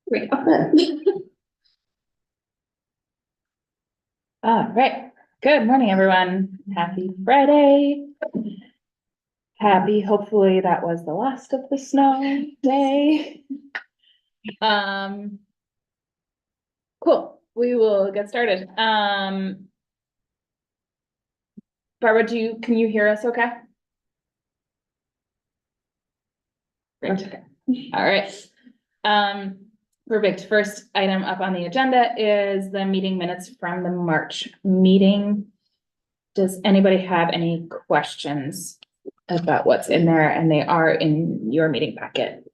All right, good morning, everyone. Happy Friday. Happy, hopefully that was the last of the snow day. Cool, we will get started. Barbara, can you hear us okay? Great, okay. All right. Perfect. First item up on the agenda is the meeting minutes from the March meeting. Does anybody have any questions about what's in there? And they are in your meeting packet.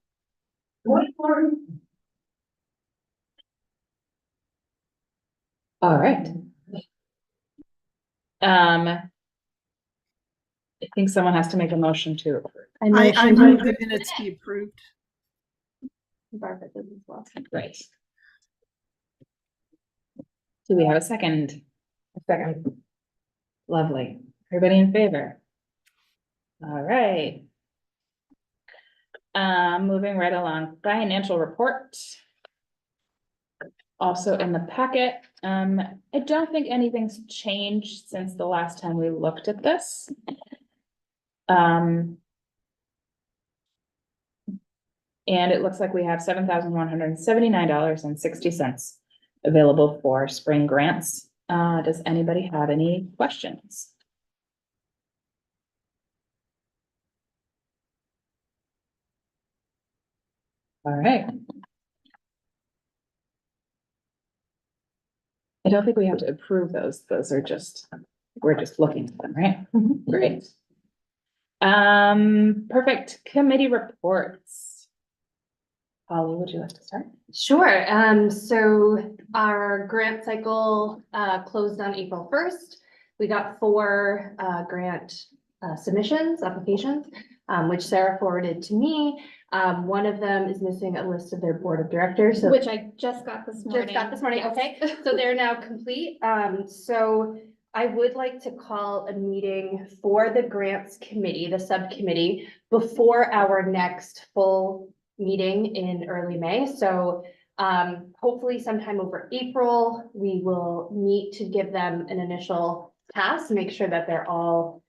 All right. I think someone has to make a motion to approve. I move the minutes be approved. Barbara does as well. Right. Do we have a second? A second. Lovely. Everybody in favor? All right. Moving right along, financial report. Also in the packet. I don't think anything's changed since the last time we looked at this. And it looks like we have $7,179.60 available for spring grants. Does anybody have any questions? All right. I don't think we have to approve those. Those are just, we're just looking at them, right? Mm-hmm. Great. Perfect. Committee reports. Holly, would you like to start? Sure. So our grant cycle closed on April 1st. We got 4 grant submissions, applications, which Sarah forwarded to me. One of them is missing a list of their board of directors. So Which I just got this morning. Yes. Okay. So they're now complete. So I would like to call a meeting for the grants committee, the subcommittee, before our next full meeting in early May. So hopefully sometime over April, we will meet to give them an initial task, make sure that they're all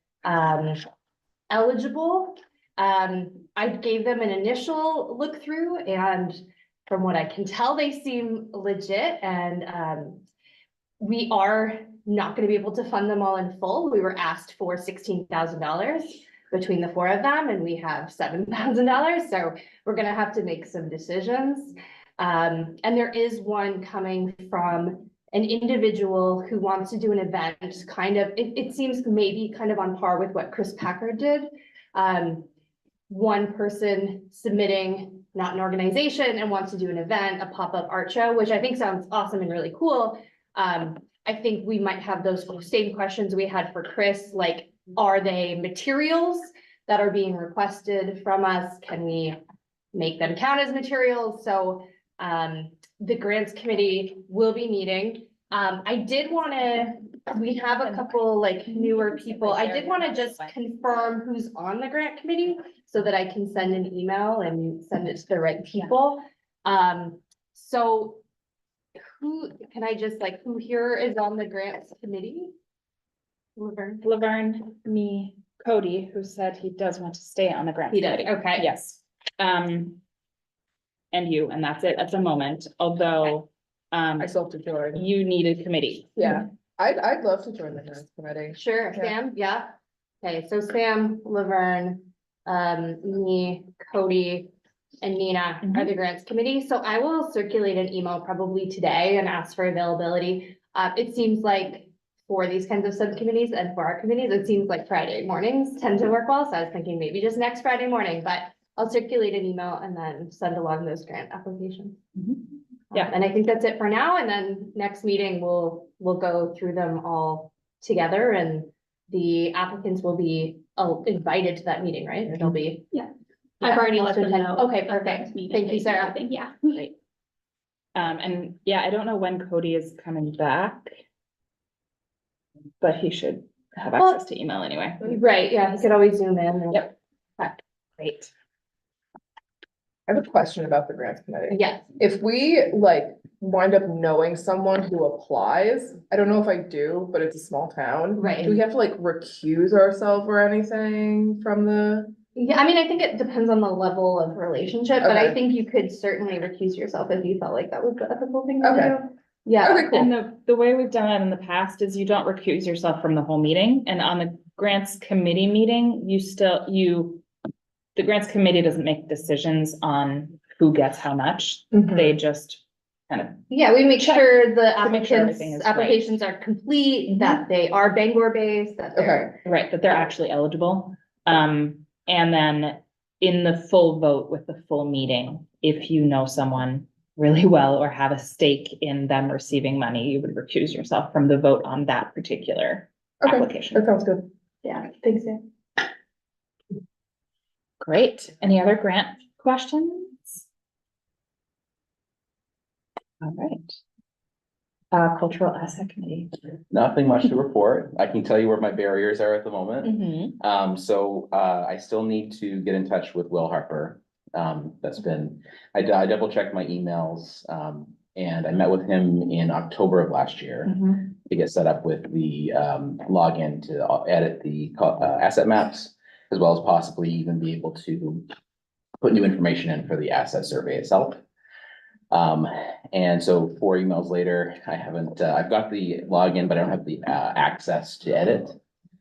eligible. I gave them an initial look through, and from what I can tell, they seem legit, and we are not going to be able to fund them all in full. We were asked for $16,000 between the 4 of them, and we have $7,000. So we're going to have to make some decisions. And there is one coming from an individual who wants to do an event, kind of, it seems maybe kind of on par with what Chris Packard did. One person submitting, not an organization, and wants to do an event, a pop-up art show, which I think sounds awesome and really cool. I think we might have those same questions we had for Chris, like, are they materials that are being requested from us? Can we make them count as materials? So the grants committee will be meeting. I did want to, we have a couple like newer people. I did want to just confirm who's on the grant committee so that I can send an email and send it to the right people. So who can I just like, who here is on the grants committee? Laverne, me, Cody, who said he does want to stay on the grant He does, committee. okay. Yes. And you, and that's it at the moment, although I still have to join. you need a committee. Yeah, I'd love to join the grants committee. Sure, Yeah. Sam, yeah. Okay, so Sam, Laverne, me, Cody, and Nina are the grants committee. So I will circulate an email probably today and ask for availability. It seems like for these kinds of subcommittees and for our committees, it seems like Friday mornings tend to work well. So I was thinking maybe just next Friday morning, but I'll circulate an email and then send along those grant applications. Yeah. And I think that's it for now. And then next meeting, we'll go through them all together, and the applicants will be invited to that meeting, right? It'll be. Yeah. I've already let them know. Okay, perfect. Thank you, Sarah. Yeah. Great. And yeah, I don't know when Cody is coming back. But he should have access to email anyway. Right, yeah, he could always zoom in. Yep. Great. I have a question about the grants committee. Yes, If we like wind up knowing someone who applies, I don't know if I do, but it's a small town. Right. Do we have to like recuse ourselves or anything from the? yeah, I mean, I think it depends on the level of relationship, but I Okay. think you could certainly recuse yourself if you felt like that was the ethical thing to Okay. do. Yeah, Okay, cool. And the way we've done it in the past is you don't recuse yourself from the whole meeting, and on the grants committee meeting, the grants committee doesn't make decisions on who gets how much, Mhm. they just kind of, yeah, we make Check sure the to make sure applicants, everything is right. applications are complete, that they are Bangor based, that they're. right, that they're actually eligible. And then in the full vote with the full meeting, if you know someone really well or have a stake in them receiving money, you would recuse yourself from the vote on that particular Okay, application. that sounds good. Yeah, I think so. Great. Any other grant questions? All right. Cultural Asset Committee. Nothing much to report. I can tell you where my barriers are at the moment. Mhm. So I still need to get in touch with Will Harper. That's been, I double checked my emails, and I met with him in October of last year Mhm. to get set up with the login to edit the asset maps, as well as possibly even be able to put new information in for the asset survey itself. And so 4 emails later, I haven't, I've got the login, but I don't have the access to edit.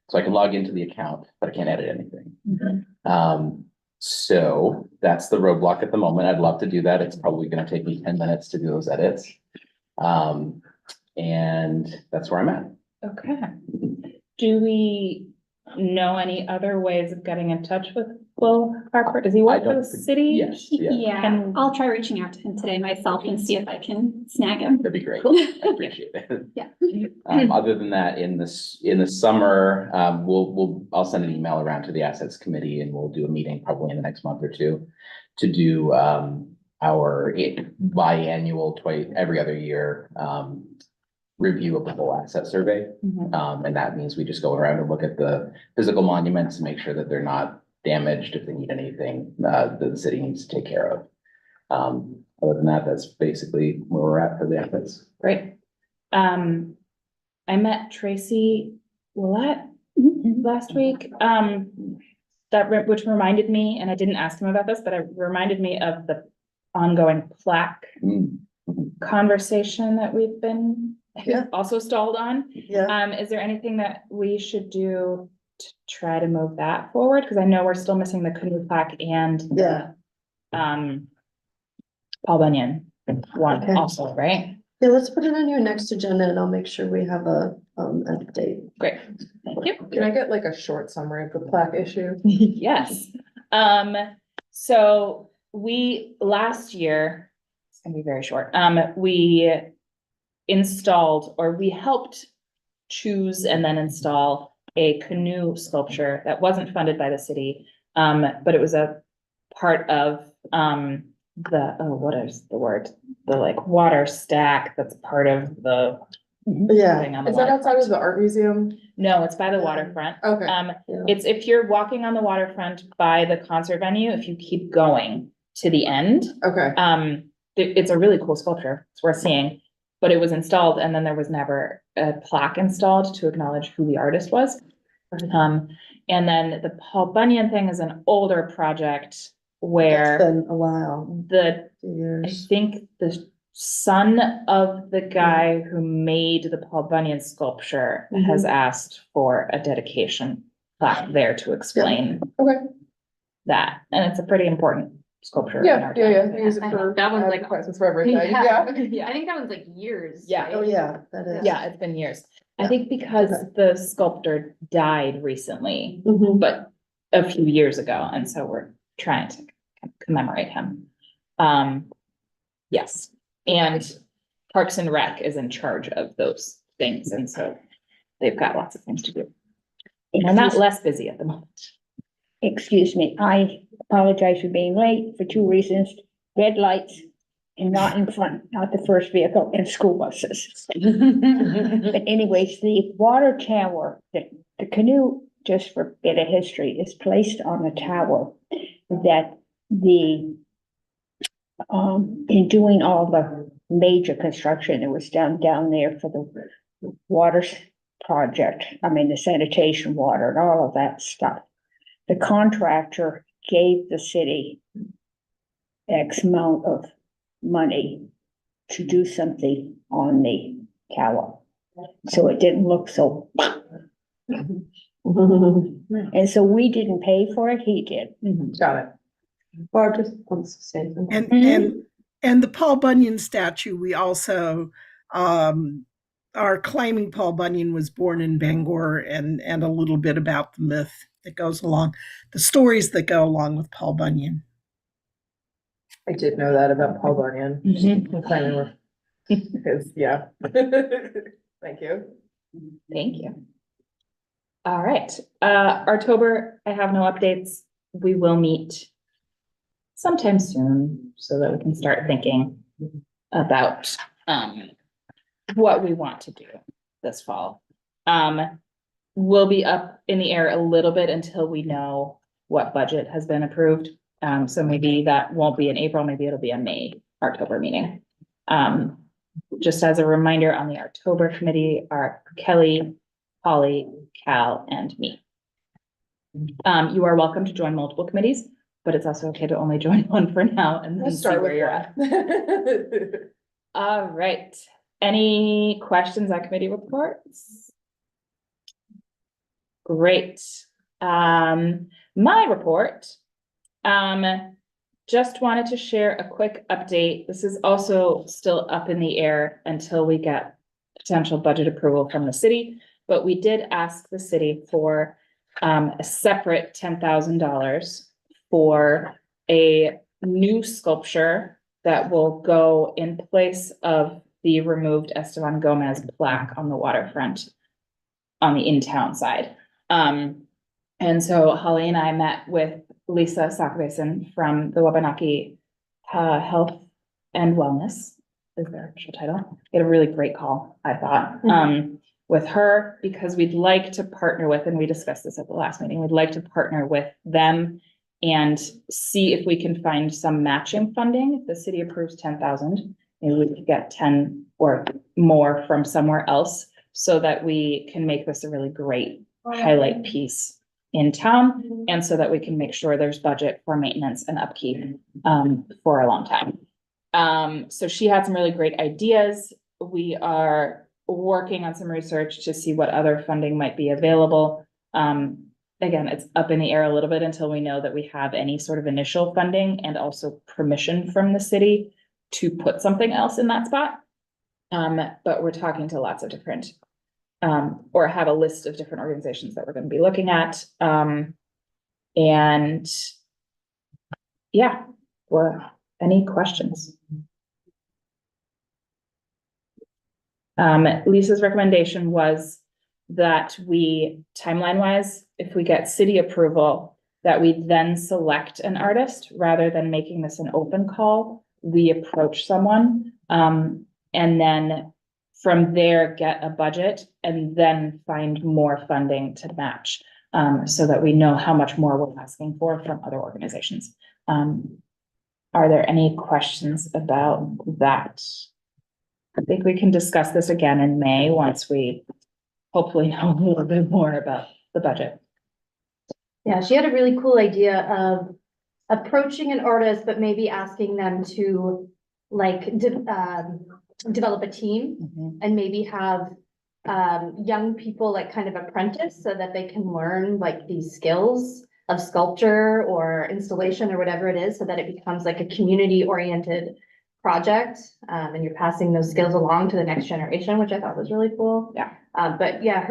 So I can log into the account, but I can't edit anything. Mhm. So that's the roadblock at the moment. I'd love to do that. It's probably gonna take me 10 minutes to do those edits. And that's where I'm at. Okay. Do we know any other ways of getting in touch with Will Harper? Does he I work for don't the think- city? Yes, yeah, Yeah, Can- I'll try reaching out to him today myself and see if I can snag him. that'd be great. Cool. I appreciate it. Yeah. Other than that, in the summer, I'll send an email around to the assets committee and we'll do a meeting probably in the next month or two to do, our biannual, every other year, review of the whole asset survey. Mhm. And that means we just go around and look at the physical monuments and make sure that they're not damaged, if they need anything, that the city needs to take care of. Other than that, that's basically where we're at for the efforts. Great. I met Tracy Willett last week, which reminded me, and I didn't ask him about this, but it reminded me of the ongoing plaque Mm, conversation that we've been Yeah. also stalled on. Yeah, Is there anything that we should do to try to move that forward? Because I know we're still missing the canoe plaque and Yeah. Paul Bunyan one Okay. also, right? yeah, let's put it on your next agenda and I'll make sure we have an update. Great, thank you. Can I get like a short summary of the plaque issue? Yes, so we, last year, it's gonna be very short, we installed, or we helped choose and then install a canoe sculpture that wasn't funded by the city. But it was a part of, what is the word? The like water stack that's part of the. Yeah. thing on the Is that outside of waterfront. the art museum? No, it's by the waterfront. Okay, Yeah. It's if you're walking on the waterfront by the concert venue, if you keep going to the end, okay, it's a really cool sculpture. It's worth seeing. But it was installed and then there was never a plaque installed to acknowledge who the artist was. And then the Paul Bunyan thing is an older project It's where been a while, I years. think the son of the guy who made the Paul Bunyan sculpture has asked for a dedication plaque there to explain okay, that. And it's a pretty important sculpture. in yeah, our yeah, town. yeah, use it for. That one's like- advertisements for everything, yeah. Yeah, I think that was like years. Yeah. right? Oh, yeah, that is. Yeah, it's been years. I Yeah. think because Okay. the sculptor died recently, Mhm. but a few years ago, and so we're trying to commemorate him. Yes, and Parks and Rec is in charge of those things, and so they've got lots of things to do. And we're not less busy at the moment. Excuse me, I apologize for being late for 2 reasons. Red lights and not in front, not the first vehicle, and school buses. But anyways, the water tower, the canoe, just for a bit of history, is placed on a tower that the in doing all the major construction that was done down there for the project, I mean, the sanitation water and all of that stuff. The contractor gave the city X amount of money to do something on the tower. So it didn't look so, and so we didn't pay for it, he did. Got it. Barb just wants to say something. And, Mhm. and the Paul Bunyan statue, we also, are claiming Paul Bunyan was born in Bangor and a little bit about the myth that goes along, the stories that go along with Paul Bunyan. I did know that about Paul Bunyan. Mhm. Because, yeah. Thank you. Thank you. All right, October, I have no updates. We will meet sometime soon so that we can start thinking about, what we want to do this fall. We'll be up in the air a little bit until we know what budget has been approved. So maybe that won't be in April, maybe it'll be a May, October meeting. Just as a reminder, on the October committee are Kelly, Polly, Cal, and me. You are welcome to join multiple committees, but it's also okay to only join one for now and then Let's see start where with you're at. one. All right, any questions on committee reports? Great, my report. Just wanted to share a quick update. This is also still up in the air until we get potential budget approval from the city, but we did ask the city for a separate $10,000 for a new sculpture that will go in place of the removed Esteban Gomez plaque on the waterfront on the in-town side. And so Holly and I met with Lisa Sakbason from the Wabanaki Health and Wellness, is their official title. We had a really great call, I thought, with her, because we'd like to partner with, and we discussed this at the last meeting, we'd like to partner with them and see if we can find some matching funding. If the city approves 10,000, maybe we could get 10 or more from somewhere else so that we can make this a really great highlight piece in town, and so that we can make sure there's budget for maintenance and upkeep for a long time. So she had some really great ideas. We are working on some research to see what other funding might be available. Again, it's up in the air a little bit until we know that we have any sort of initial funding and also permission from the city to put something else in that spot. But we're talking to lots of different or have a list of different organizations that we're gonna be looking at. And yeah, any questions? Lisa's recommendation was that we, timeline-wise, if we get city approval, that we then select an artist rather than making this an open call. We approach someone, and then from there, get a budget and then find more funding to match, so that we know how much more we're asking for from other organizations. Are there any questions about that? I think we can discuss this again in May once we hopefully know a little bit more about the budget. Yeah, she had a really cool idea of approaching an artist, but maybe asking them to like develop a team and maybe have young people like kind of apprentice so that they can learn like these skills of sculpture or installation or whatever it is, so that it becomes like a community oriented project. And you're passing those skills along to the next generation, which I thought was really cool. Yeah. But yeah,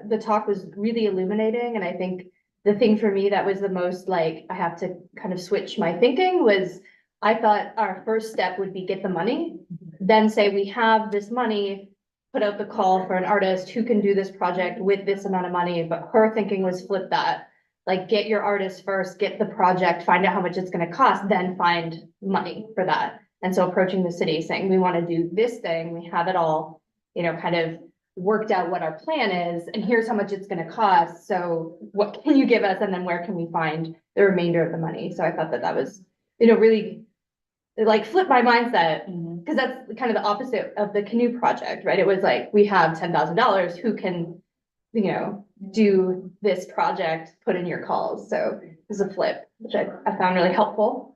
the talk was really illuminating. And I think the thing for me that was the most like, I have to kind of switch my thinking was, I thought our first step would be get the money, then say we have this money, put out the call for an artist who can do this project with this amount of money. But her thinking was flip that, like get your artist first, get the project, find out how much it's gonna cost, then find money for that. And so approaching the city saying, we want to do this thing, we have it all, kind of worked out what our plan is, and here's how much it's gonna cost. So what can you give us? And then where can we find the remainder of the money? So I thought that was, really it like flipped my mindset. Mhm. Cause that's kind of the opposite of the canoe project, right? It was like, we have $10,000, who can, do this project, put in your calls, so it's a flip, which I found really helpful.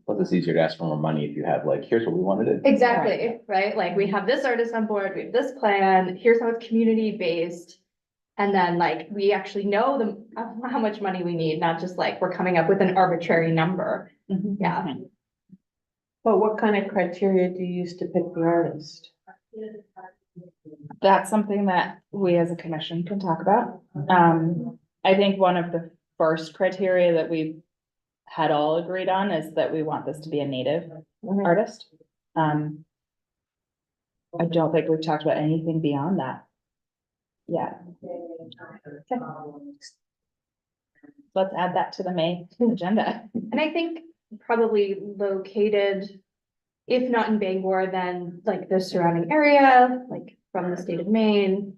But it's easier to ask for more money if you have like, here's what we wanted to do. Exactly, right? Like, we have this artist on board, we have this plan, here's how it's community based. And then like, we actually know how much money we need, not just like, we're coming up with an arbitrary number. Yeah. But what kind of criteria do you use to pick the artist? That's something that we as a commission can talk about. I think one of the first criteria that we had all agreed on is that we want this to be a native artist. I don't think we've talked about anything beyond that. Yeah. Okay. Let's add that to the May agenda. And I think probably located, if not in Bangor, then like the surrounding area, like from the state of Maine.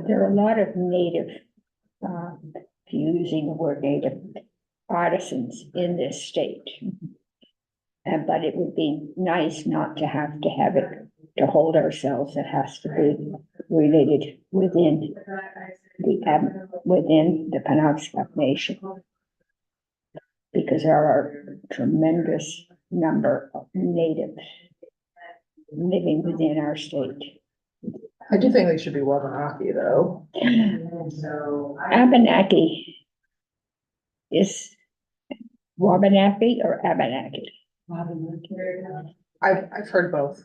There are a lot of native, using the word native artisans in this state. But it would be nice not to have it, to hold ourselves, it has to be related within the Penobscot Nation. Because there are a tremendous number of natives living within our state. I do think they should be Wabanaki though. Abenaki is Wabanaki or Abenaki? I've heard both.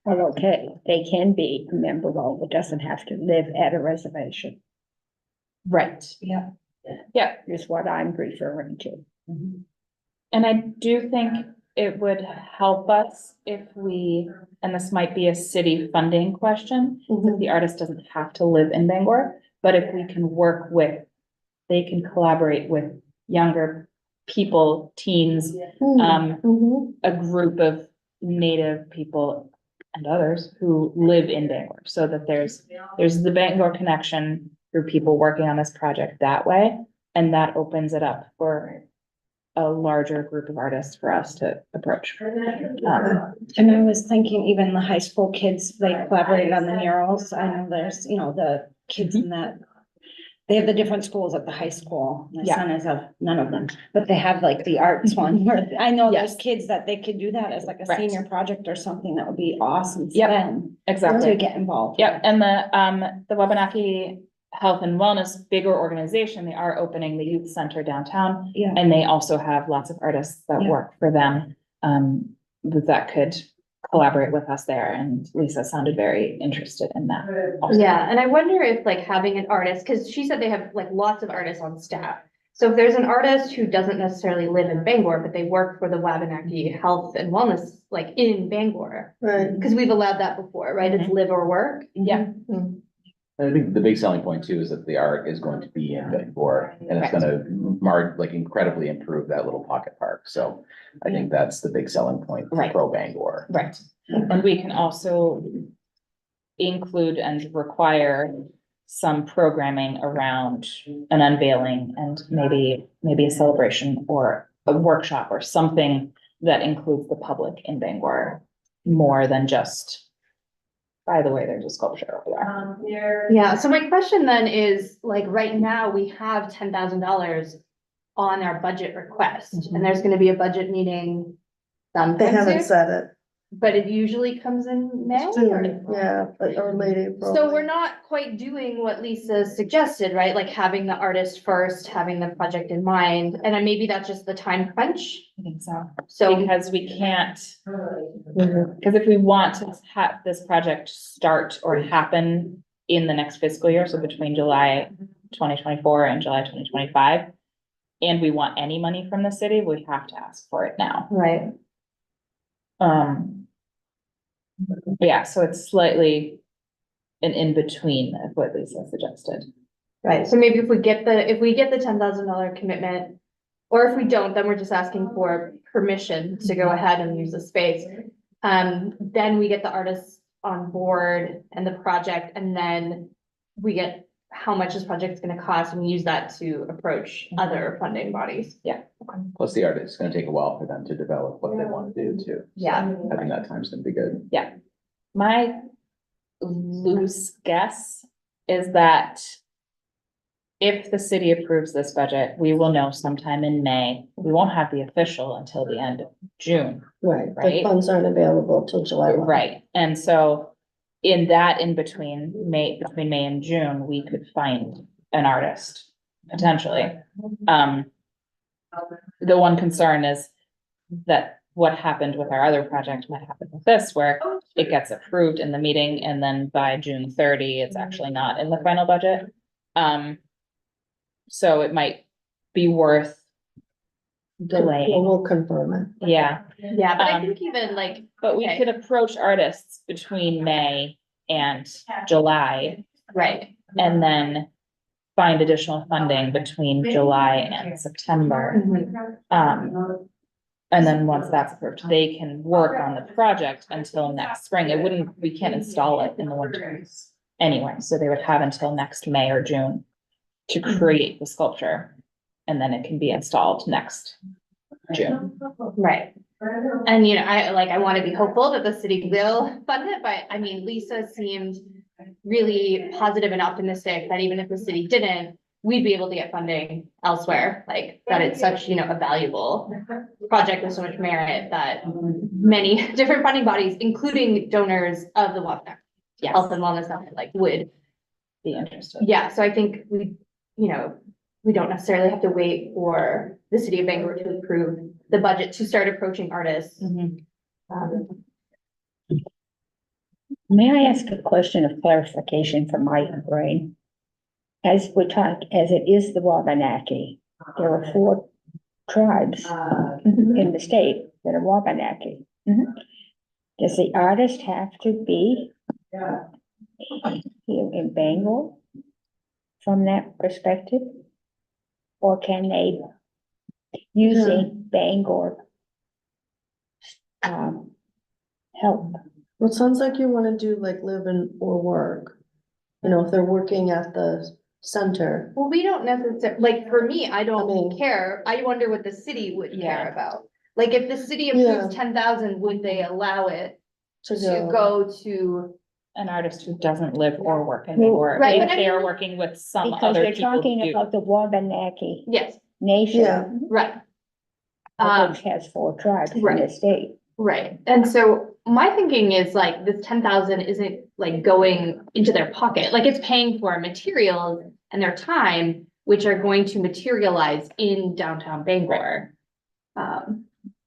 Well, okay, they can be a member role, but doesn't have to live at a reservation, Right. Yeah. Yeah, is what I'm referring to. and I do think it would help us if we, and this might be a city funding question, if the artist doesn't have to live in Bangor, but if we can work with, they can collaborate with younger people, teens, a group of native people and others who live in Bangor, so that there's the Bangor connection through people working on this project that way, and that opens it up for a larger group of artists for us to approach. And I was thinking even the high school kids, they collaborated on the murals. I know there's, the kids in that. They have the different schools at the high school. My Yeah. son is of none of them, but they have like the arts one where I know there's Yes. kids that they could do that as like a Right. senior project or something. That would be awesome for Yep. them Exactly. to get involved. Yep, and the Wabanaki Health and Wellness, bigger organization, they are opening the youth center downtown. Yeah. And they also have lots of artists that Yeah. work for them, that could collaborate with us there, and Lisa sounded very interested in that. also. Yeah, and I wonder if like having an artist, because she said they have like lots of artists on staff. So if there's an artist who doesn't necessarily live in Bangor, but they work for the Wabanaki Health and Wellness, like in Bangor, Right. because we've allowed that before, right? It's live or work. Yeah, I think the big selling point too is that the art is going to be in Bangor and it's gonna incredibly improve that little pocket park. So I think that's the big selling point for Right. Pro Bangor. right. And we can also include and require some programming around an unveiling and maybe a celebration or a workshop or something that includes the public in Bangor more than just, by the way, there's a sculpture over there. Yeah, so my question then is, like, right now, we have $10,000 on our budget request, and there's gonna be a budget meeting They sometime haven't soon, said it. but it usually comes in May. Soon, yeah, but or late April. So we're not quite doing what Lisa suggested, right? Like having the artist first, having the project in mind, and then maybe that's just the time crunch. I think so. So, Because we can't, Mhm. because if we want to have this project start or happen in the next fiscal year, so between July 2024 and July 2025, and we want any money from the city, we have to ask for it now. right, Yeah, so it's slightly an in-between of what Lisa suggested. right. So maybe if we get the $10,000 commitment, or if we don't, then we're just asking for permission to go ahead and use the space. Then we get the artists on board and the project, and then we get how much this project's gonna cost and use that to approach other funding bodies. Plus the artist, it's gonna take a while for them to develop what they want to do too. So Yeah. Having that time's gonna be good. My loose guess is that if the city approves this budget, we will know sometime in May. We won't have the official until the end of June. Right, the Right. funds aren't available till July 1. Right, and so in that between May and June, we could find an artist potentially. The one concern is that what happened with our other project might happen with this, where it gets approved in the meeting and then by June 30, it's actually not in the final budget. So it might be worth delaying, We'll confirm it. yeah. Yeah, but I Um, think even like, But we Okay. could approach artists between May and July right, and then find additional funding between July and September. And then once that's approved, they can work on the project until next spring. We can't install it in the winter anyway, so they would have until next May or June to create the sculpture. And then it can be installed next June. right. And you know, I want to be hopeful that the city will fund it, but I mean, Lisa seemed really positive and optimistic that even if the city didn't, we'd be able to get funding elsewhere, like that it's such, you know, a valuable project with so much merit that many different funding bodies, including donors of the Wabanak Health and Wellness Summit, like would. Be interested. Yeah, so I think you know, we don't necessarily have to wait for the city of Bangor to approve the budget to start approaching artists. Mhm. May I ask a question of clarification for my brain? As it is the Wabanaki, there are 4 tribes in the state that are Wabanaki. Does the artist have to be here in Bangor from that perspective? Or can they, using Bangor, help? Well, it sounds like you wanna do like live and or work. You know, if they're working at the center. Well, we don't necessarily, like, for me, I I don't mean- care. I wonder what the city would Yeah. care about. Like, if the city Yeah. approves 10,000, would they allow it To to go to? An artist who doesn't live or work in Well, Bangor, right, if but I they are mean- working with some Because other they're people who talking do. about the Wabanaki Yes, nation, Yeah. right. which has 4 tribes in right. the state. Right, and so my thinking is like, this 10,000 isn't like going into their pocket, like it's paying for materials and their time, which are going to materialize in downtown Bangor.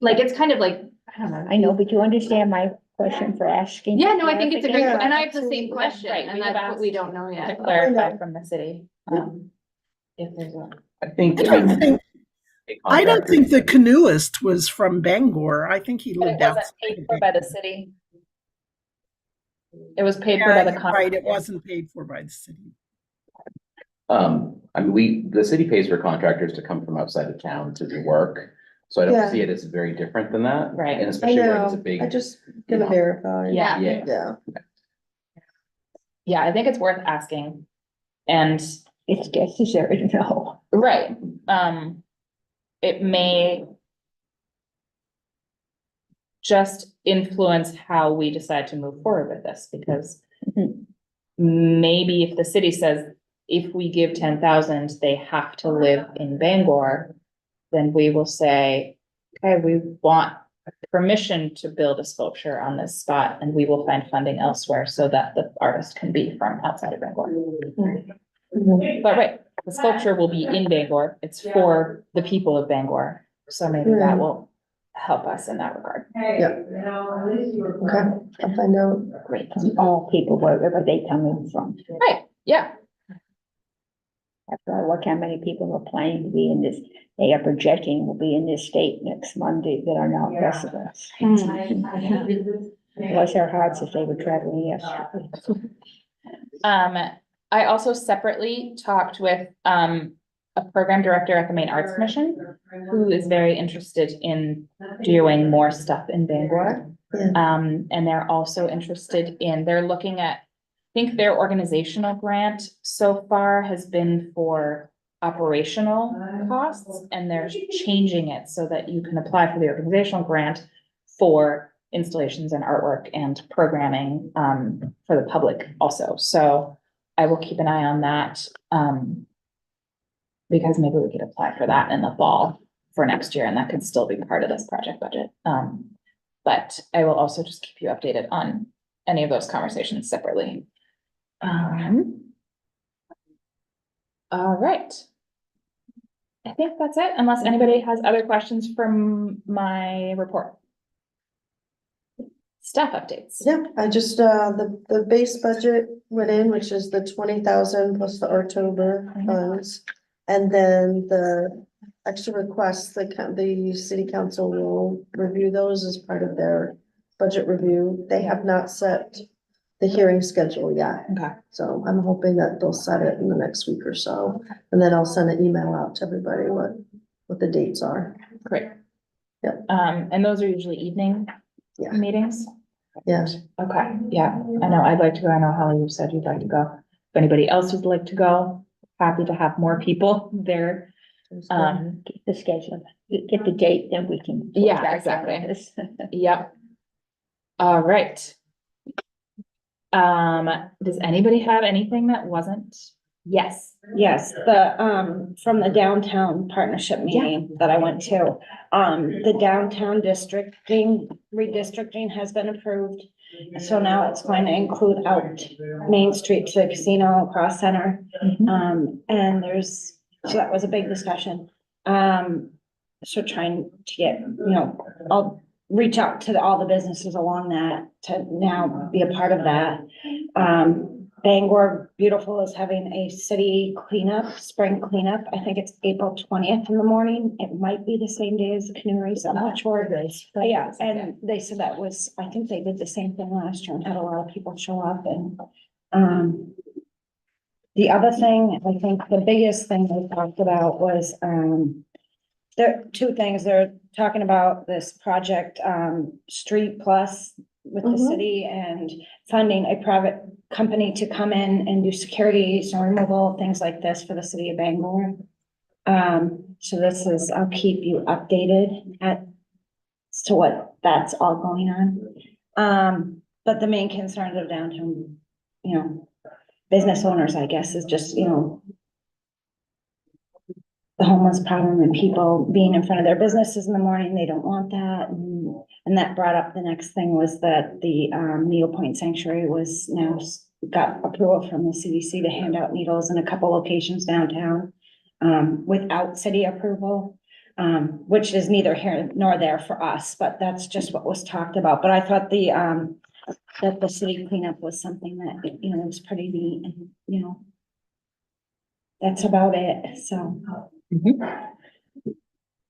Like, it's kind of like, I don't know. I know, but you understand my question for asking? Yeah, no, I think it's a great, Yeah, and I have the same absolutely. question, Right, and we that's have what we asked don't know To yet. clarify from the city, if there's a. I think, I don't think, a I don't contractor- think the canoeist was from Bangor. I think he But it lived wasn't outside. paid of for by the city. It was paid for by the. Bangor. Right, it wasn't paid for by the city. I mean, the city pays for contractors to come from outside of town to do work. So I Yeah. don't see it as very different than that. Right. And I especially where it's a know, big. I just you gonna know, verify. Yeah. Yeah. Yeah, Yeah, I think it's worth asking. And, It's necessary to know. right, it may just influence how we decide to move forward with this, because maybe if the city says, if we give 10,000, they have to live in Bangor, then we will say, okay, we want permission to build a sculpture on this spot, and we will find funding elsewhere so that the artist can be from outside of Bangor. But right, the sculpture will be in Bangor. It's for the people of Bangor. So maybe that Right. will help us in that regard. okay, I'll find out. Great. All people, wherever they coming from. Right, yeah. After all, look how many people are planning to be in this, they are projecting will be in this state next Monday that are not residents. Bless their hearts if they were traveling yesterday. I also separately talked with, a program director at the Maine Arts Commission, who is very interested in doing more stuff in Bangor. Yeah. And they're also interested in, they're looking at think their organizational grant so far has been for operational costs, and they're changing it so that you can apply for the organizational grant for installations and artwork and programming, for the public also. So I will keep an eye on that, because maybe we could apply for that in the fall for next year, and that could still be part of this project budget. But I will also just keep you updated on any of those conversations separately. All right. I think that's it, unless anybody has other questions from my report. Staff updates. Yeah, I just, the base budget went in, which is the 20,000 plus the October funds. And then the extra requests, the city council will review those as part of their budget review. They have not set the hearing schedule yet. Okay. So I'm hoping that they'll set it in the next week or so. And then I'll send an email out to everybody what the dates are. Great. Yep. And those are usually evening Yeah. meetings? Yeah. Okay, yeah, I know, I'd like to go. I know Holly, you said you'd like to go. If anybody else would like to go, happy to have more people there. Get the schedule, get the date, then we can. Yeah, exactly. Yep. All right. Does anybody have anything that wasn't? Yes. Yes, from the downtown partnership meeting that I went to, the downtown redistricting has been approved. So now it's going to include out Main Street to the casino, cross center. And so that was a big discussion. So trying to get, I'll reach out to all the businesses along that to now be a part of that. Bangor Beautiful is having a city cleanup, spring cleanup. I think it's April 20th in the morning. It might be the same day as the canoe race. I'm not sure. But yeah, and they said I think they did the same thing last year and had a lot of people show up. And the other thing, I think the biggest thing they talked about was there are two things. They're talking about this project, Street Plus with the city and funding a private company to come in and do security, snow removal, things like this for the city of Bangor. So I'll keep you updated as to what that's all going on. But the main concerns of downtown, business owners, I guess, is just, the homeless problem and people being in front of their businesses in the morning, they don't want that. And that brought up the next thing was that the Needle Point Sanctuary was now got approval from the CDC to hand out needles in a couple locations downtown without city approval, which is neither here nor there for us, but that's just what was talked about. But I thought that the city cleanup was something that, was pretty neat and, that's about it, so.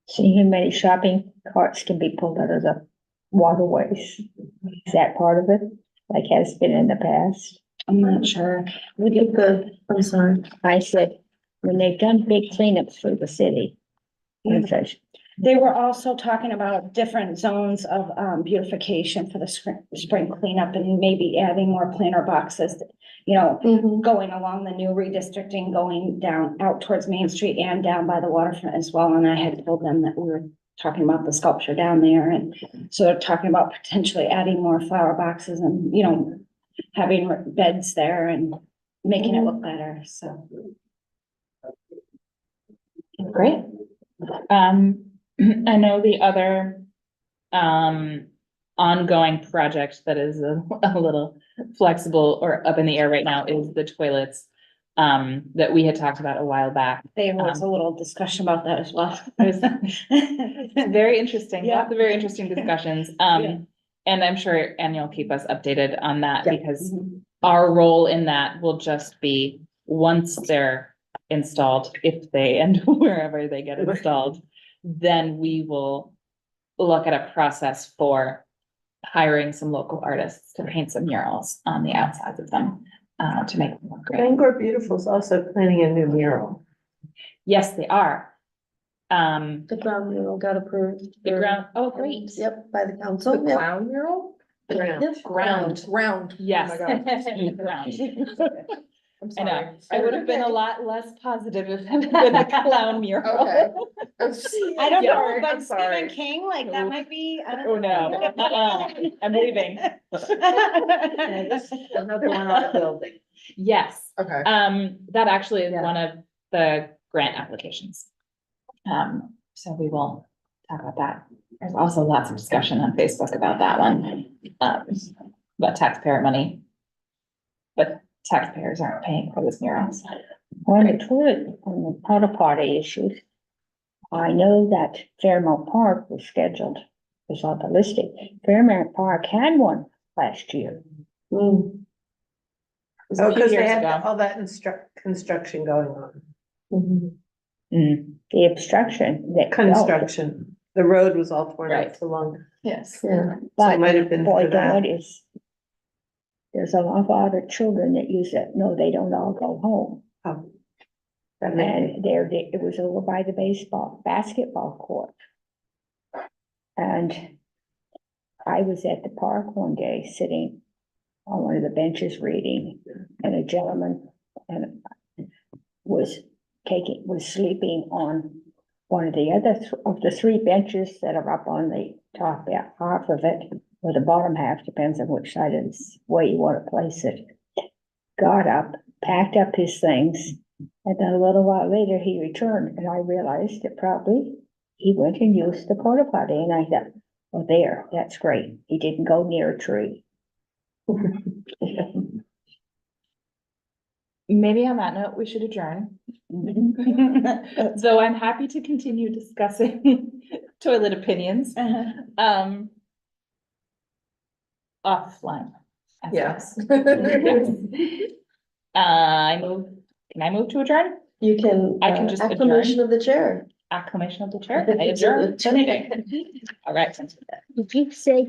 See how many shopping carts can be pulled out of the waterways. Is that part of it? Like has been in the past? I'm not sure. I'm sorry. I said, when they've done big cleanups for the city. They were also talking about different zones of beautification for the spring cleanup and maybe adding more planter boxes. Going along the new redistricting, going down out towards Main Street and down by the waterfront as well. And I had told them that we were talking about the sculpture down there. And so they're talking about potentially adding more flower boxes and, having beds there and making it look better, so. Great. I know the other ongoing project that is a little flexible or up in the air right now is the toilets that we had talked about a while back. There was a little discussion about that as well. It's been very interesting, Yeah. lots of very interesting discussions. And I'm sure Ann, you'll keep us updated on that because our role in that will just be once they're installed, if they and wherever they get installed, then we will look at a process for hiring some local artists to paint some murals on the outsides of them to make them look great. Bangor Beautiful is also planning a new mural. Yes, they are. The ground mural got approved. The ground, oh, great. Yep, by the The council. Yep. clown mural? Ground. Round. Oh Yes. my God. Ground. I'm I know. sorry. I would have been a lot less positive if it had been a clown mural. Okay. I'm just- I don't know, Sorry, but I'm sorry. Stephen King, like that might be, I Oh, don't no. know. I'm leaving. Another one on the building. Yes. Okay. That actually is Yeah. one of the grant applications. So we will talk about that. There's also lots of discussion on Facebook about that one. About taxpayer money. But taxpayers aren't paying for this murals. On the toilet, on the porta potty issues, I know that Fairmount Park was scheduled, was on the listing. Fairmount Park had one last year. Mm. It was a Oh, few because they years had ago. all that construction going on. The obstruction that. Construction. The road was all torn Right. up so long. Yes. Yeah. So But it might have been boy, for that. God, is, there's a lot of other children that use it. No, they don't all go home. Oh. That may And there, it was over by the basketball court. And I was at the park one day, sitting on one of the benches reading, and a gentleman was sleeping on one of the other of the three benches that are up on the top half of it, or the bottom half, depends on which side of the way you want to place it. Got up, packed up his things, and then a little while later he returned, and I realized that probably he went and used the porta potty, and I thought, well, there, that's great. He didn't go near a tree. Maybe on that note, we should adjourn. Though I'm happy to continue discussing toilet opinions. Offline. I Yes. suppose. Can I move to adjourn? You can. I can just acclamation of the chair. Acclamation of the chair. I adjourn. All right. Did you say